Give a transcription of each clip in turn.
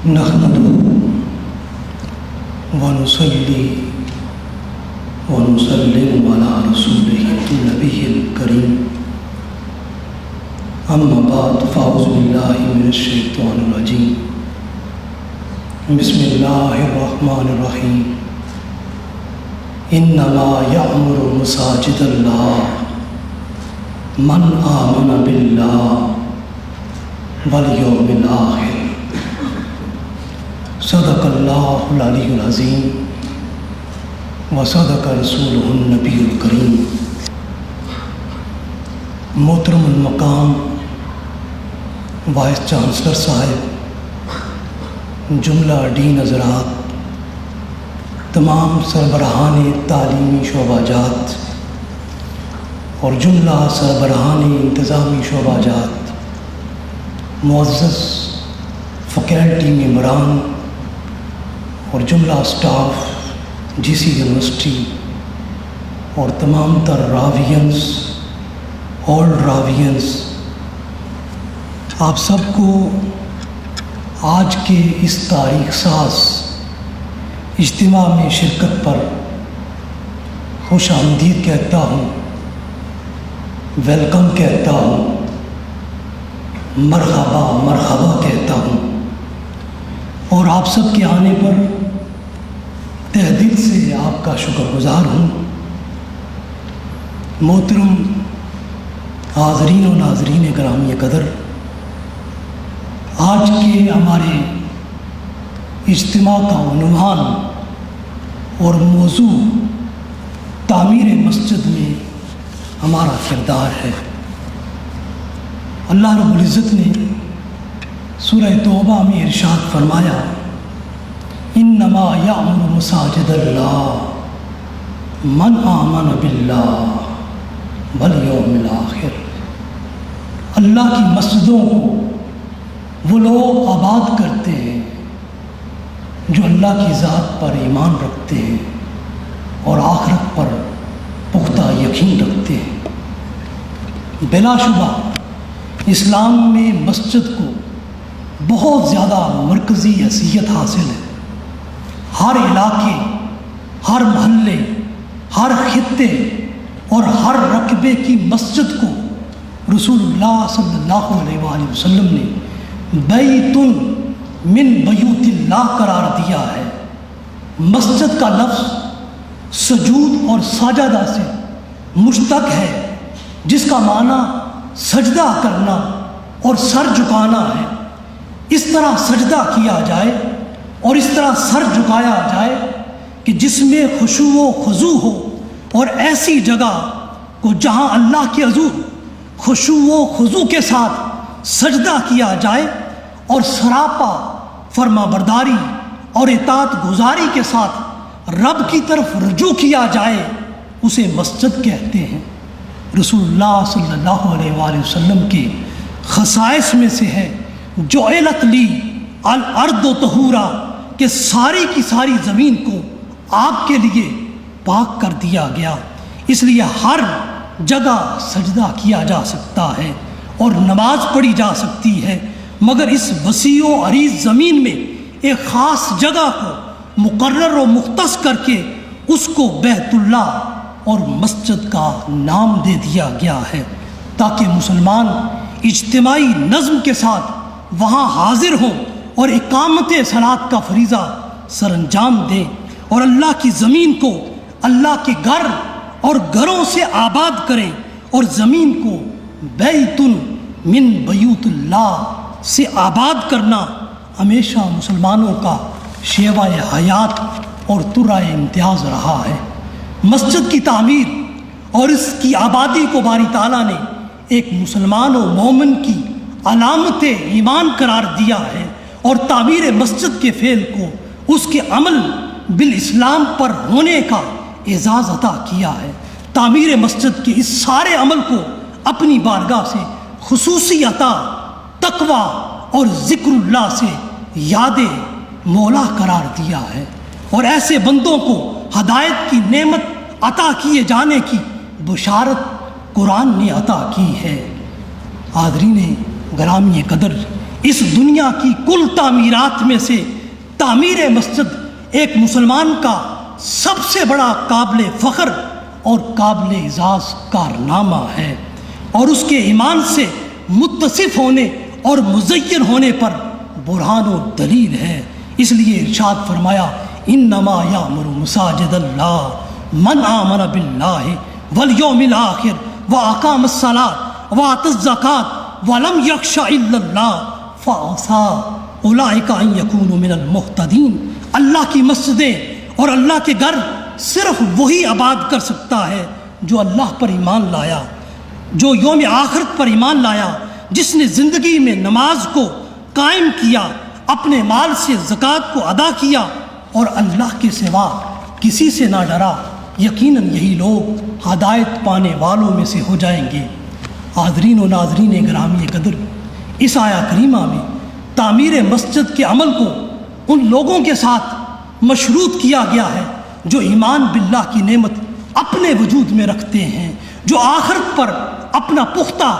نحمده ونصلي ونسلم على رسوله النبي الكريم أما بعد فأعوذ بالله من الشيطان الرجيم بسم الله الرحمن الرحيم إنما يعمر مساجد الله من آمن بالله واليوم الآخر صدق اللہ العلی العظیم وصدق رسولہ النبی الکریم۔ محترم المقام وائس چانسلر صاحب، جملہ ڈین حضرات، تمام سربراہان تعلیمی شعبہ جات اور جملہ سربراہان انتظامی شعبہ جات، معزز فیکلٹی ممبران اور جملہ اسٹاف جی سی یونیورسٹی اور تمام تر راویئنس، اولڈ راویئنس، آپ سب کو آج کے اس تاریخ ساز اجتماع میں شرکت پر خوش آمدید کہتا ہوں، ویلکم کہتا ہوں، مرحبا مرحبا کہتا ہوں، اور آپ سب کے آنے پر تہ دل سے آپ کا شکر گزار ہوں۔ محترم حاضرین و ناظرین گرامی قدر، آج کے ہمارے اجتماع کا عنوان اور موضوع تعمیر مسجد میں ہمارا کردار ہے۔ اللہ رب العزت نے سورہ توبہ میں ارشاد فرمایا، انما یعمر مساجد اللہ من آمن باللہ والیوم الآخر۔ اللہ کی مسجدوں کو وہ لوگ آباد کرتے ہیں جو اللہ کی ذات پر ایمان رکھتے ہیں اور آخرت پر پختہ یقین رکھتے ہیں۔ بلا شبہ اسلام میں مسجد کو بہت زیادہ مرکزی حیثیت حاصل ہے۔ ہر علاقے، ہر محلے، ہر خطے اور ہر رقبے کی مسجد کو رسول اللہ صلی اللہ علیہ وآلہ وسلم نے بیت من بیوت اللہ قرار دیا ہے۔ مسجد کا لفظ سجود اور ساجدہ سے مشتق ہے، جس کا معنی سجدہ کرنا اور سر جھکانا ہے۔ اس طرح سجدہ کیا جائے اور اس طرح سر جھکایا جائے کہ جس میں خشوع و خضوع ہو، اور ایسی جگہ کو جہاں اللہ کے حضور خشوع و خضوع کے ساتھ سجدہ کیا جائے اور سراپا فرما برداری اور اطاعت گزاری کے ساتھ رب کی طرف رجوع کیا جائے، اسے مسجد کہتے ہیں۔ رسول اللہ صلی اللہ علیہ وآلہ وسلم کے خصائص میں سے ہے جعلت لی الارض طہورا، کہ ساری کی ساری زمین کو آپ کے لیے پاک کر دیا گیا، اس لیے ہر جگہ سجدہ کیا جا سکتا ہے اور نماز پڑھی جا سکتی ہے، مگر اس وسیع و عریض زمین میں ایک خاص جگہ کو مقرر و مختص کر کے اس کو بیت اللہ اور مسجد کا نام دے دیا گیا ہے، تاکہ مسلمان اجتماعی نظم کے ساتھ وہاں حاضر ہوں اور اقامت صلاۃ کا فریضہ سر انجام دیں، اور اللہ کی زمین کو اللہ کے گھر اور گھروں سے آباد کریں، اور زمین کو بیت من بیوت اللہ سے آباد کرنا ہمیشہ مسلمانوں کا شیوہ حیات اور طرح امتیاز رہا ہے۔ مسجد کی تعمیر اور اس کی آبادی کو باری تعالیٰ نے ایک مسلمان و مومن کی علامت ایمان قرار دیا ہے، اور تعمیر مسجد کے فعل کو اس کے عمل بالاسلام پر ہونے کا اعزاز عطا کیا ہے۔ تعمیر مسجد کے اس سارے عمل کو اپنی بارگاہ سے خصوصی عطا، تقویٰ اور ذکر اللہ سے یاد مولا قرار دیا ہے، اور ایسے بندوں کو ہدایت کی نعمت عطا کیے جانے کی بشارت قرآن نے عطا کی ہے۔ حاضرین گرامی قدر، اس دنیا کی کل تعمیرات میں سے تعمیر مسجد ایک مسلمان کا سب سے بڑا قابل فخر اور قابل اعزاز کارنامہ ہے، اور اس کے ایمان سے متصف ہونے اور مزین ہونے پر برہان و دلیل ہے۔ اس لیے ارشاد فرمایا انما یامر مساجد اللہ من آمن باللہ والیوم الآخر واقام الصلاۃ وآتی الزکاۃ ولم یخش الا اللہ فعسى اولئک ان یکونوا من المہتدین۔ اللہ کی مسجدیں اور اللہ کے گھر صرف وہی آباد کر سکتا ہے جو اللہ پر ایمان لایا، جو یوم آخرت پر ایمان لایا، جس نے زندگی میں نماز کو قائم کیا، اپنے مال سے زکوٰۃ کو ادا کیا اور اللہ کے سوا کسی سے نہ ڈرا۔ یقیناً یہی لوگ ہدایت پانے والوں میں سے ہو جائیں گے۔ حاضرین و ناظرین گرامی قدر، اس آیہ کریمہ میں تعمیر مسجد کے عمل کو ان لوگوں کے ساتھ مشروط کیا گیا ہے جو ایمان باللہ کی نعمت اپنے وجود میں رکھتے ہیں، جو آخرت پر اپنا پختہ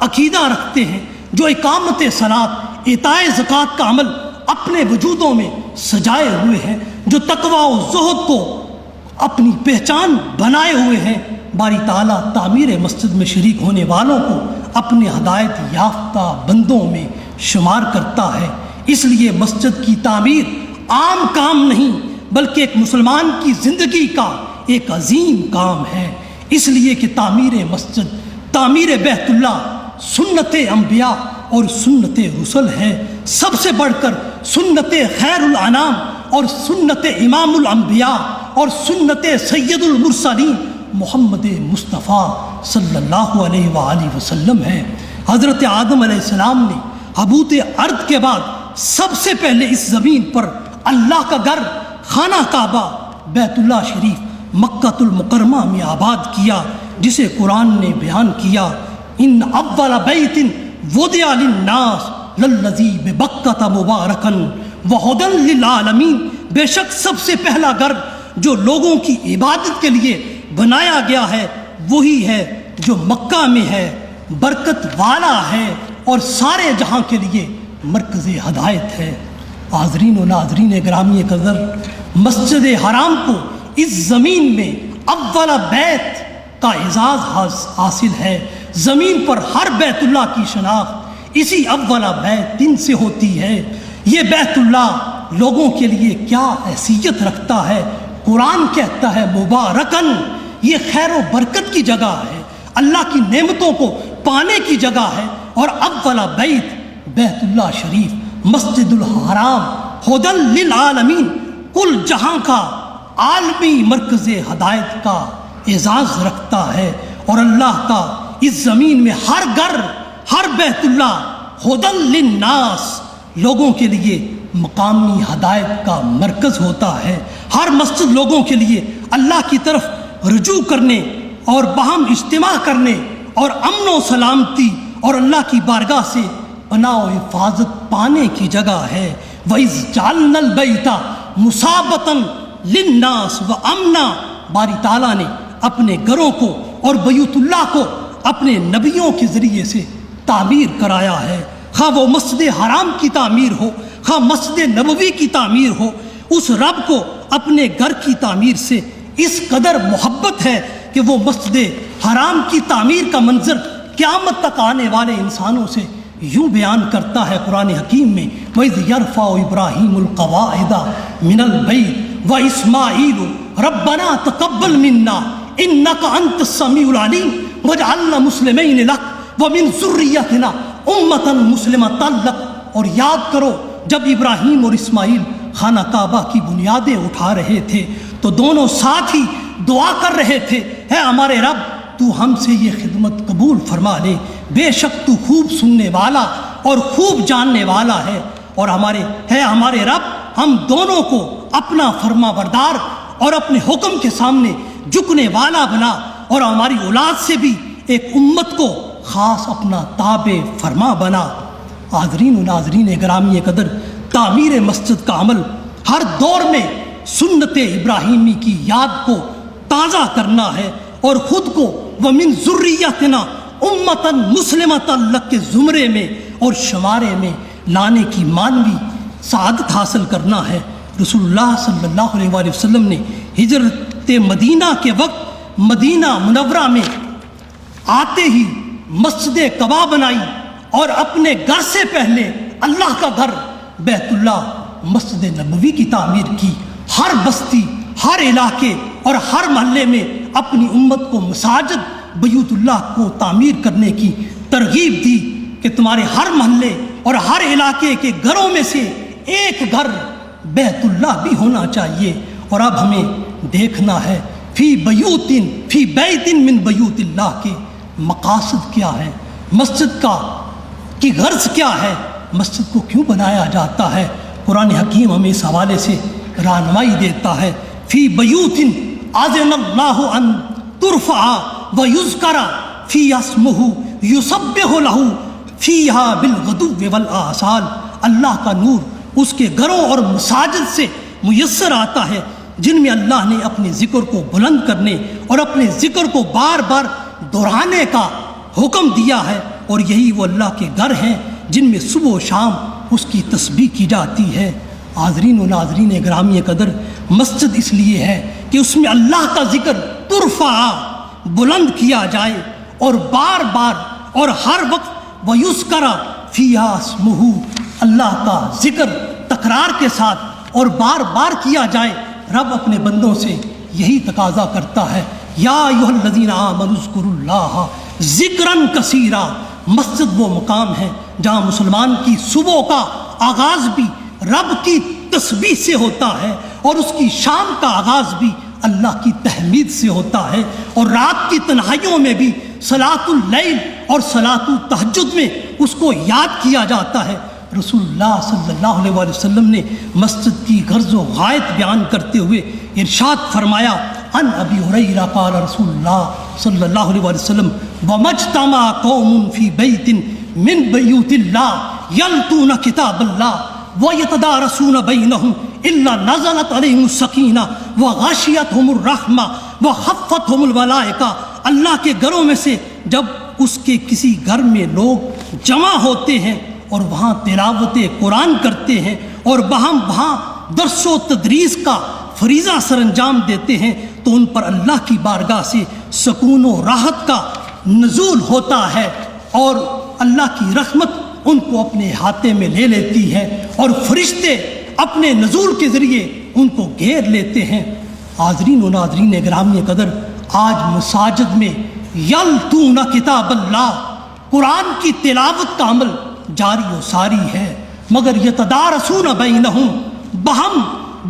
عقیدہ رکھتے ہیں، جو اقامت صلاۃ، ایتائے زکوٰۃ کا عمل اپنے وجودوں میں سجائے ہوئے ہیں، جو تقویٰ و زہد کو اپنی پہچان بنائے ہوئے ہیں۔ باری تعالیٰ تعمیر مسجد میں شریک ہونے والوں کو اپنے ہدایت یافتہ بندوں میں شمار کرتا ہے۔ اس لیے مسجد کی تعمیر عام کام نہیں بلکہ ایک مسلمان کی زندگی کا ایک عظیم کام ہے، اس لیے کہ تعمیر مسجد، تعمیر بیت اللہ سنت انبیاء اور سنت رسل ہے۔ سب سے بڑھ کر سنت خیر الانام اور سنت امام الانبیاء اور سنت سید المرسلین محمد مصطفیٰ صلی اللہ علیہ وآلہ وسلم ہے۔ حضرت آدم علیہ السلام نے حبوط ارض کے بعد سب سے پہلے اس زمین پر اللہ کا گھر خانہ کعبہ بیت اللہ شریف مکہ المکرمہ میں آباد کیا، جسے قرآن نے بیان کیا ان اول بیت وضع للناس للذی ببکۃ مبارکا وہدی للعالمین۔ بے شک سب سے پہلا گھر جو لوگوں کی عبادت کے لیے بنایا گیا ہے وہی ہے جو مکہ میں ہے، برکت والا ہے اور سارے جہاں کے لیے مرکز ہدایت ہے۔ حاضرین و ناظرین گرامی قدر، مسجد حرام کو اس زمین میں اول بیت کا اعزاز حاصل ہے۔ زمین پر ہر بیت اللہ کی شناخت اسی اول بیت دن سے ہوتی ہے۔ یہ بیت اللہ لوگوں کے لیے کیا حیثیت رکھتا ہے؟ قرآن کہتا ہے مبارکن، یہ خیر و برکت کی جگہ ہے، اللہ کی نعمتوں کو پانے کی جگہ ہے۔ اور اول بیت بیت اللہ شریف مسجد الحرام ہدی للعالمین، کل جہاں کا عالمی مرکز ہدایت کا اعزاز رکھتا ہے۔ اور اللہ کا اس زمین میں ہر گھر، ہر بیت اللہ ہدی للناس، لوگوں کے لیے مقامی ہدایت کا مرکز ہوتا ہے۔ ہر مسجد لوگوں کے لیے اللہ کی طرف رجوع کرنے اور باہم اجتماع کرنے اور امن و سلامتی اور اللہ کی بارگاہ سے پناہ و حفاظت پانے کی جگہ ہے۔ وَإِذْ جَعَلْنَا الْبَيْتَ مُثَابَةً لِلنَّاسِ وَأَمْنًا، باری تعالیٰ نے اپنے گھروں کو اور بیت اللہ کو اپنے نبیوں کے ذریعے سے تعمیر کرایا ہے۔ خواہ وہ مسجد حرام کی تعمیر ہو، خواہ مسجد نبوی کی تعمیر ہو، اس رب کو اپنے گھر کی تعمیر سے اس قدر محبت ہے کہ وہ مسجد حرام کی تعمیر کا منظر قیامت تک آنے والے انسانوں سے یوں بیان کرتا ہے قرآن حکیم میں وَإِذْ يَرْفَعُ إِبْرَاهِيمُ الْقَوَاعِدَ مِنَ الْبَيْتِ وَإِسْمَاعِيلُ رَبَّنَا تَقَبَّلْ مِنَّا إِنَّكَ أَنْتَ السَّمِيعُ الْعَلِيمُ وَاجْعَلْنَا مُسْلِمَيْنِ لَكَ وَمِنْ ذُرِّيَّتِنَا أُمَّةً مُسْلِمَةً لَكَ۔ اور یاد کرو جب ابراہیم اور اسماعیل خانہ کعبہ کی بنیادیں اٹھا رہے تھے تو دونوں ساتھ ہی دعا کر رہے تھے، اے ہمارے رب تو ہم سے یہ خدمت قبول فرما لے، بے شک تو خوب سننے والا اور خوب جاننے والا ہے۔ اور ہمارے رب ہم دونوں کو اپنا فرما بردار اور اپنے حکم کے سامنے جھکنے والا بنا، اور ہماری اولاد سے بھی ایک امت کو خاص اپنا تابع فرما بنا۔ حاضرین و ناظرین گرامی قدر، تعمیر مسجد کا عمل ہر دور میں سنت ابراہیمی کی یاد کو تازہ کرنا ہے اور خود کو وَمِن ذُرِّيَّتِنَا أُمَّةً مُسْلِمَةً لَكَ کے زمرے میں اور شمارے میں لانے کی مانوی سعادت حاصل کرنا ہے، رسول اللہ صلی اللہ علیہ وآلہ وسلم نے ہجرت مدینہ کے وقت مدینہ منورہ میں آتے ہی مسجد قباء بنائی اور اپنے گھر سے پہلے اللہ کا گھر بیت اللہ مسجد نبوی کی تعمیر کی۔ ہر بستی، ہر علاقے اور ہر محلے میں اپنی امت کو مساجد بیت اللہ کو تعمیر کرنے کی ترغیب دی کہ تمہارے ہر محلے اور ہر علاقے کے گھروں میں سے ایک گھر بیت اللہ بھی ہونا چاہیے۔ اور اب ہمیں دیکھنا ہے فی بیت من بیوت اللہ کے مقاصد کیا ہے، مسجد کی غرض کیا ہے، مسجد کو کیوں بنایا جاتا ہے۔ قرآن حکیم ہمیں اس حوالے سے رہنمائی دیتا ہے، فی بیوت اذن اللہ ان ترفع ویذکر فیہا اسمہ یسبح لہ فیہا بالغدو والآصال۔ اللہ کا نور اس کے گھروں اور مساجد سے میسر آتا ہے جن میں اللہ نے اپنے ذکر کو بلند کرنے اور اپنے ذکر کو بار بار دہرانے کا حکم دیا ہے، اور یہی وہ اللہ کے گھر ہیں جن میں صبح و شام اس کی تسبیح کی جاتی ہے۔ حاضرین و ناظرین گرامی قدر، مسجد اس لیے ہے کہ اس میں اللہ کا ذکر ترفع بلند کیا جائے اور بار بار اور ہر وقت وَيُذْكَرَ فِيهَا اسْمُهُ، اللہ کا ذکر تکرار کے ساتھ اور بار بار کیا جائے۔ رب اپنے بندوں سے یہی تقاضا کرتا ہے، یا ایھا الذین آمنوا اذکروا اللہ ذکرا کثیرا۔ مسجد وہ مقام ہے جہاں مسلمان کی صبح کا آغاز بھی رب کی تسبیح سے ہوتا ہے، اور اس کی شام کا آغاز بھی اللہ کی تحمید سے ہوتا ہے، اور رات کی تنہائیوں میں بھی صلاۃ اللیل اور صلاۃ التہجد میں اس کو یاد کیا جاتا ہے۔ رسول اللہ صلی اللہ علیہ وآلہ وسلم نے مسجد کی غرض و غایت بیان کرتے ہوئے ارشاد فرمایا، عن ابی ہریرہ قال رسول اللہ صلی اللہ علیہ وآلہ وسلم، وَمَجْتَمَعَ قَوْمٌ فِي بَيْتٍ مِّن بَيُوتِ اللَّهِ يَتْلُونَ كِتَابَ اللَّهِ وَيَتَدَارَسُونَ بَيْنَهُمْ إِلَّا نَزَلَتْ عَلَيْهِمُ السَّكِينَةُ وَغَشِيَتْهُمُ الرَّحْمَةُ وَخَفَّتْهُمُ الْمَلَائِكَةُ۔ اللہ کے گھروں میں سے جب اس کے کسی گھر میں لوگ جمع ہوتے ہیں اور وہاں تلاوت قرآن کرتے ہیں اور وہاں درس و تدریس کا فریضہ سر انجام دیتے ہیں، تو ان پر اللہ کی بارگاہ سے سکون و راحت کا نزول ہوتا ہے، اور اللہ کی رحمت ان کو اپنے احاطے میں لے لیتی ہے، اور فرشتے اپنے نزول کے ذریعے ان کو گھیر لیتے ہیں۔ حاضرین و ناظرین گرامی قدر، آج مساجد میں یلتون کتاب اللہ، قرآن کی تلاوت کا عمل جاری و ساری ہے، مگر یتدارسون بینہم، باہم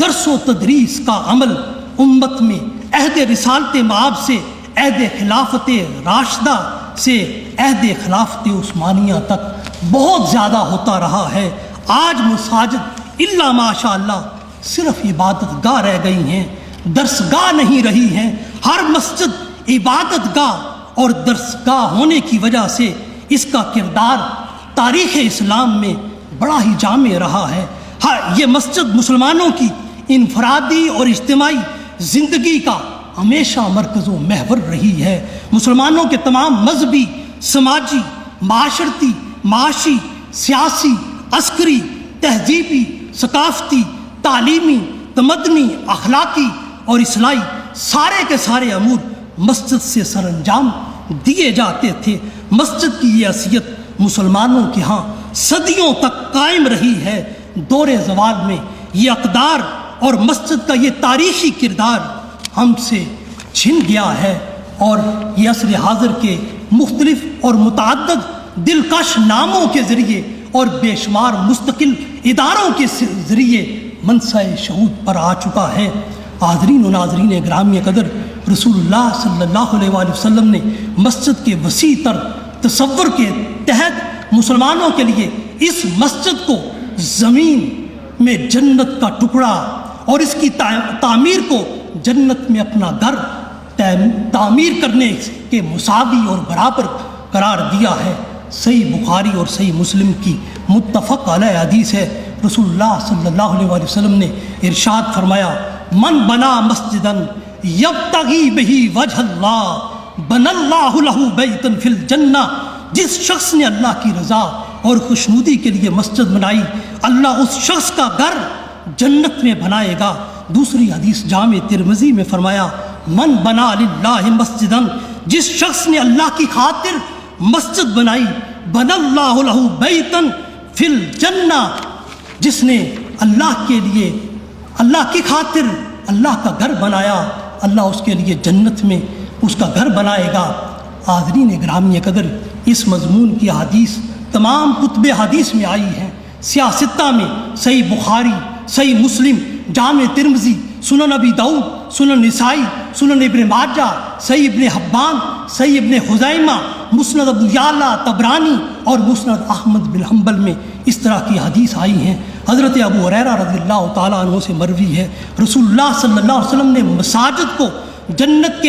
درس و تدریس کا عمل امت میں عہد رسالت مآب سے عہد خلافت راشدہ سے عہد خلافت عثمانیہ تک بہت زیادہ ہوتا رہا ہے۔ آج مساجد الا ماشاء اللہ صرف عبادت گاہ رہ گئی ہیں، درس گاہ نہیں رہی ہیں۔ ہر مسجد عبادت گاہ اور درس گاہ ہونے کی وجہ سے اس کا کردار تاریخ اسلام میں بڑا ہی جامع رہا ہے۔ یہ مسجد مسلمانوں کی انفرادی اور اجتماعی زندگی کا ہمیشہ مرکز و محور رہی ہے۔ مسلمانوں کے تمام مذہبی، سماجی، معاشرتی، معاشی، سیاسی، عسکری، تہذیبی، ثقافتی، تعلیمی، تمدنی، اخلاقی اور اصلاحی سارے کے سارے امور مسجد سے سر انجام دیے جاتے تھے۔ مسجد کی یہ حیثیت مسلمانوں کے ہاں صدیوں تک قائم رہی ہے۔ دور زوال میں یہ اقدار اور مسجد کا یہ تاریخی کردار ہم سے چھن گیا ہے، اور یہ عصر حاضر کے مختلف اور متعدد دلکش ناموں کے ذریعے اور بے شمار مستقل اداروں کے ذریعے منصہ شہود پر آ چکا ہے۔ حاضرین و ناظرین گرامی قدر، رسول اللہ صلی اللہ علیہ وآلہ وسلم نے مسجد کے وسیع تر تصور کے تحت مسلمانوں کے لیے اس مسجد کو زمین میں جنت کا ٹکڑا اور اس کی تعمیر کو جنت میں اپنا گھر تعمیر کرنے کے مساوی اور برابر قرار دیا ہے۔ صحیح بخاری اور صحیح مسلم کی متفق علیہ حدیث ہے، رسول اللہ صلی اللہ علیہ وآلہ وسلم نے ارشاد فرمایا، من بنا مسجدا یبتغی بہ وجہ اللہ بنى اللہ لہ بیتا فی الجنہ۔ جس شخص نے اللہ کی رضا اور خوشنودی کے لیے مسجد بنائی، اللہ اس شخص کا گھر جنت میں بنائے گا۔ دوسری حدیث جامع ترمذی میں فرمایا من بنا للہ مسجدا، جس شخص نے اللہ کی خاطر مسجد بنائی، بنا اللہ لہ بیتا فی الجنہ، جس نے اللہ کے لیے اللہ کی خاطر اللہ کا گھر بنایا، اللہ اس کے لیے جنت میں اس کا گھر بنائے گا۔ حاضرین گرامی قدر، اس مضمون کی حدیث تمام کتب حدیث میں آئی ہیں، سیاستہ میں صحیح بخاری، صحیح مسلم، جامع ترمذی، سنن ابی داؤد، سنن نسائی، سنن ابن ماجہ، صحیح ابن حبان، صحیح ابن خزیمہ، مسند ابو یعلا طبرانی اور مسند احمد بن حنبل میں اس طرح کی حدیث آئی ہیں۔ حضرت ابو ہریرہ رضی اللہ تعالیٰ عنہ سے مروی ہے، رسول اللہ صلی اللہ علیہ وسلم نے مساجد کو جنت کے